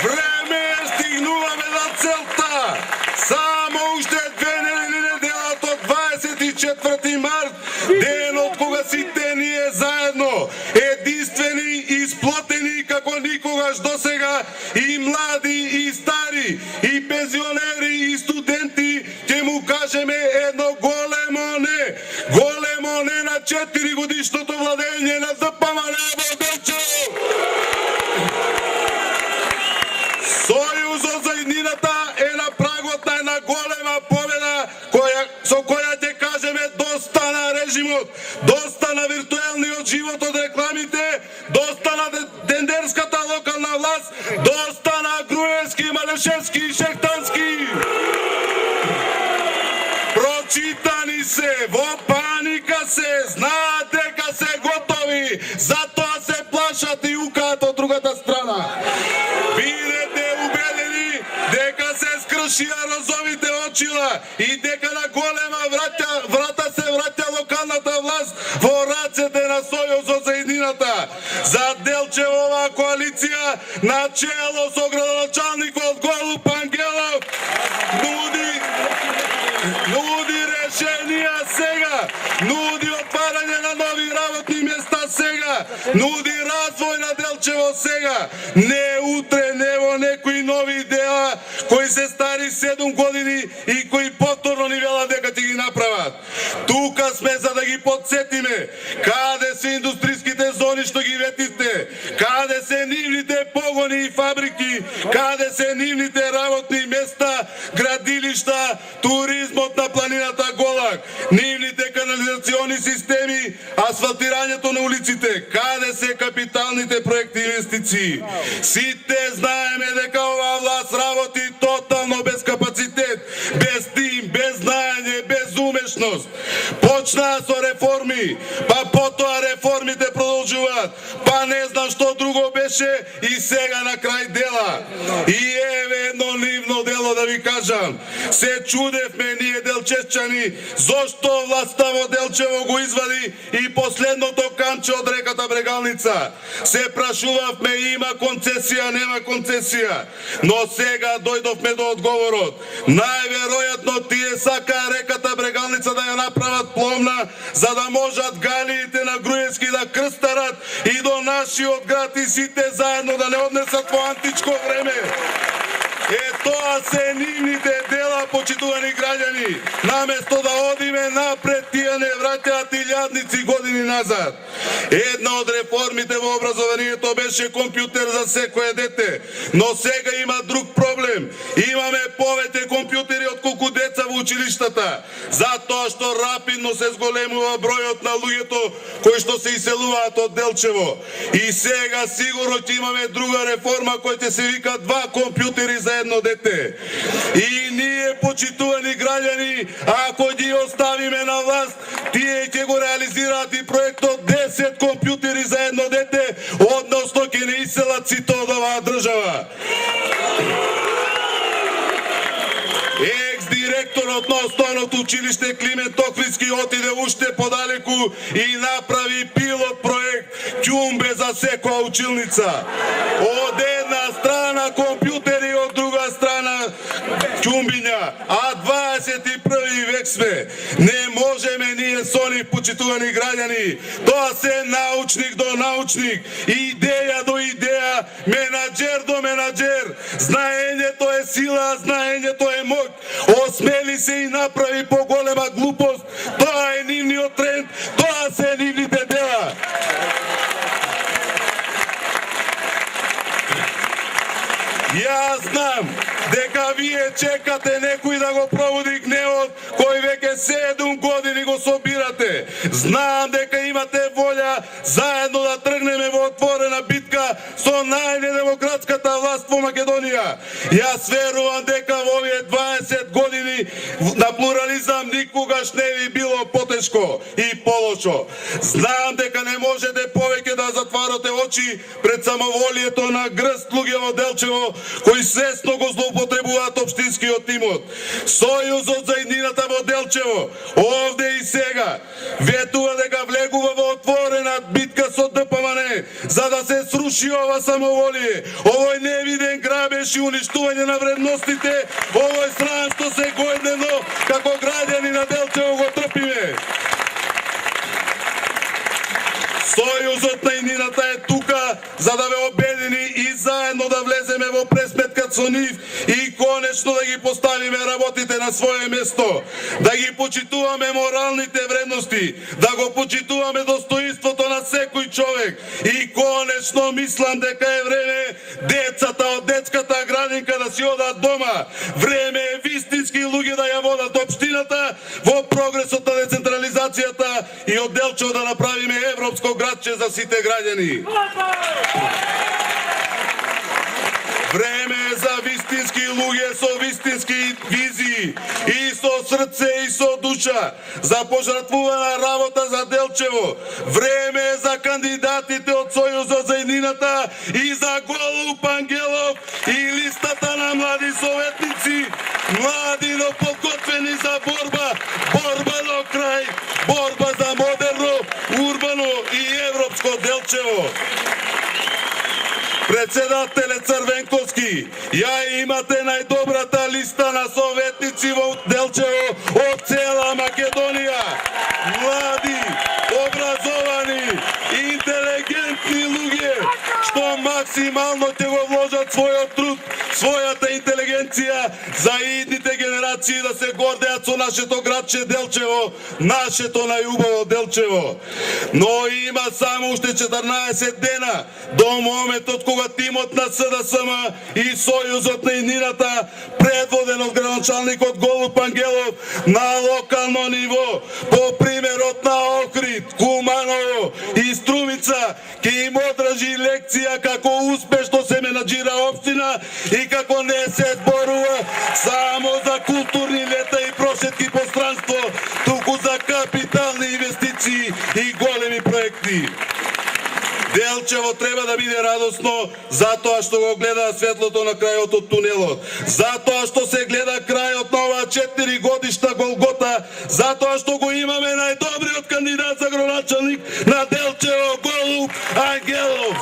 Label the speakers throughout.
Speaker 1: Време е, стигнуваме на целта. Само уште 2 неделят од 24 март, ден од кога сите ние заедно, единствени и сплотени како никогаш досега, и млади, и стари, и пензионери, и студенти, ќе му кажеме едно големо не. Големо не на 4 годишното владење на ДПМН во Делчево. Сојузот за иднината е на прагот на една голема победа со која ќе кажеме доста на режимот, доста на виртуелниот живот од рекламите, доста на тендерската локална власт, доста на Груевски, Малешевски и Шехтански. Прочитани се, во паника се, знаат дека се готови, затоа се плашат и укаат од другата страна. Бидете убедени дека се скршија розовите очила и дека на голема врата се враќа локалната власт во рацете на Сојузот за иднината. За Делчево оваа коалиција на чело со градоначалникот Голуб Ангелов нуди решенија сега, нуди отварање на нови работни места сега, нуди развој на Делчево сега, не утре, не во некои нови идеја кои се стари 7 години и кои повторно ни велат дека ќе ги направат. Тука сме за да ги подсетиме каде се индустријските зони што ги ветивте, каде се нивните погони и фабрики, каде се нивните работни места, градилишта, туризмот на планината Голак, нивните канализациони системи, асфалтирањето на улиците, каде се капиталните проекти и инвестиции. Сите знаеме дека оваа власт работи тотално без капацитет, без тим, без знаење, без умешност. Почнаа со реформи, па потоа реформите продолжуваат, па не знам што друго беше и сега на крај дела. И еве едно нивно дело да ви кажам. Се чудевме ние делчевчани зошто власта во Делчево го извади и последното камче од реката Брегалница. Се прашувавме има концесија, нема концесија, но сега дојдовме до одговорот. Најверојатно тие сакаа реката Брегалница да ја направат пловна, за да можат галиите на Груевски да крстарат и до нашиот град и сите заедно да не однесат во античко време. Тоа се нивните дела, почитувани граѓани. Наместо да одиме напред, тие не враќаат илјадници години назад. Една од реформите во образованието беше компјутер за секое дете, но сега има друг проблем. Имаме повеќе компјутери отколку деца во училиштата, затоа што рапидно се зголемува бројот на луѓето кои што се иселуваат од Делчево. И сега сигурно ќе имаме друга реформа која ќе се вика 2 компјутери за едно дете. И ние, почитувани граѓани, ако ги оставиме на власт, тие ќе го реализираат и проектот 10 компјутери за едно дете, односно ќе не иселат сите од оваа држава. Екс-директорот на основното училиште Климент Охридски отиде уште подалеку и направи пилот проект ќумбе за секоја училница. Од една страна компјутери, од друга страна ќумбиња, а 21 век сме. Не можеме ние со нив, почитувани граѓани. Тоа се научник до научник, идеја до идеја, менаџер до менаџер. Знаењето е сила, знаењето е моќ. Осмели се и направи поголема глупост. Тоа е нивниот тренд, тоа се нивните дела. Јас знам дека вие чекате некој да го проводи гневот кој веќе 7 години го собирате. Знам дека имате волја заедно да тргнеме во отворена битка со најнедемократската власт во Македонија. Јас верувам дека во овие 20 години на плурализам никогаш не би било потешко и полошо. Знам дека не можете повеќе да затварате очи пред самоволието на грст луѓе во Делчево кои свесно го злоупотребуваат општинскиот имот. Сојузот за иднината во Делчево, овде и сега, ветува дека влегува во отворена битка со ДПМН, за да се сруши ова самоволие, овој невиден грабеж беше уништување на вредностите, овој срам што се гојдневно како граѓани на Делчево го трпиме. Сојузот на иднината е тука за да ве обедини и заедно да влеземе во пресметка со нив и конечно да ги поставиме работите на своје место, да ги почитуваме моралните вредности, да го почитуваме достоинството на секој човек и конечно мислам дека е време децата од детската градинка да си одат дома. Време е вистински луѓе да ја водат општината во прогресот на децентрализацијата и од Делчево да направиме европско градче за сите граѓани. Време е за вистински луѓе со вистински визии и со срце и со душа за пожртвувана работа за Делчево. Време е за кандидатите од Сојузот за иднината и за Голуб Ангелов и листата на млади советници, млади но подготвени за борба, борба до крај, борба за модерно, урбано и европско Делчево. Председателе Црвенковски, ја имате најдобрата листа на советници во Делчево од цела Македонија. Млади, образовани, интелигентни луѓе, што максимално ќе го вложат својот труд, својата интелигенција за идните генерации да се гордеат со нашето градче Делчево, нашето најубаво Делчево. Но има само уште 14 дена до моментот кога тимот на СДСМ и Сојузот на иднината, предводен од градоначалникот Голуб Ангелов, на локално ниво, по примерот на Охрид, Куманово и Струмица, ќе им одржи лекција како успешно се менаџира општина и како не се зборува само за културни лета и прошетки пространство, туку за капитални инвестиции и големи проекти. Делчево треба да биде радосно затоа што го гледа светлото на крајот од тунелот, затоа што се гледа крајот на оваа 4 годишна голгота, затоа што го имаме најдобриот кандидат за градоначалник на Делчево, Голуб Ангелов.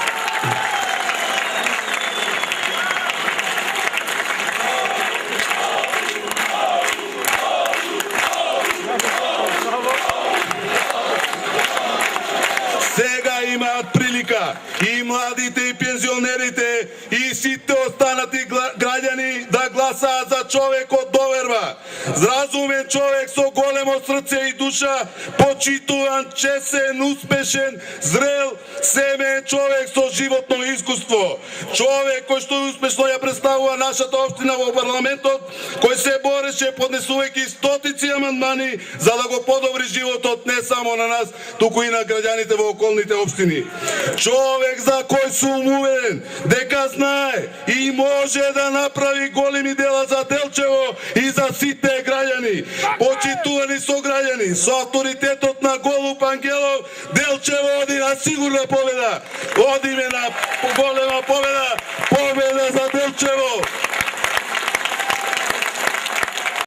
Speaker 1: Сега имаат прилика и младите и пензионерите и сите останати граѓани да гласаат за човек од доверба. Разумен човек со големо срце и душа, почитуван, чесен, успешен, зрел, семеен човек со животно искуство. Човек кој што успешно ја представува нашата општина во парламентот, кој се бореше поднесувајќи стотици амандмани за да го подобри животот не само на нас, туку и на граѓаните во околните општини. Човек за кој сум уверен дека знае и може да направи големи дела за Делчево и за сите граѓани. Почитувани со граѓани, со авторитетот на Голуб Ангелов, Делчево оди на сигурна победа. Одиме на голема победа, победа за Делчево.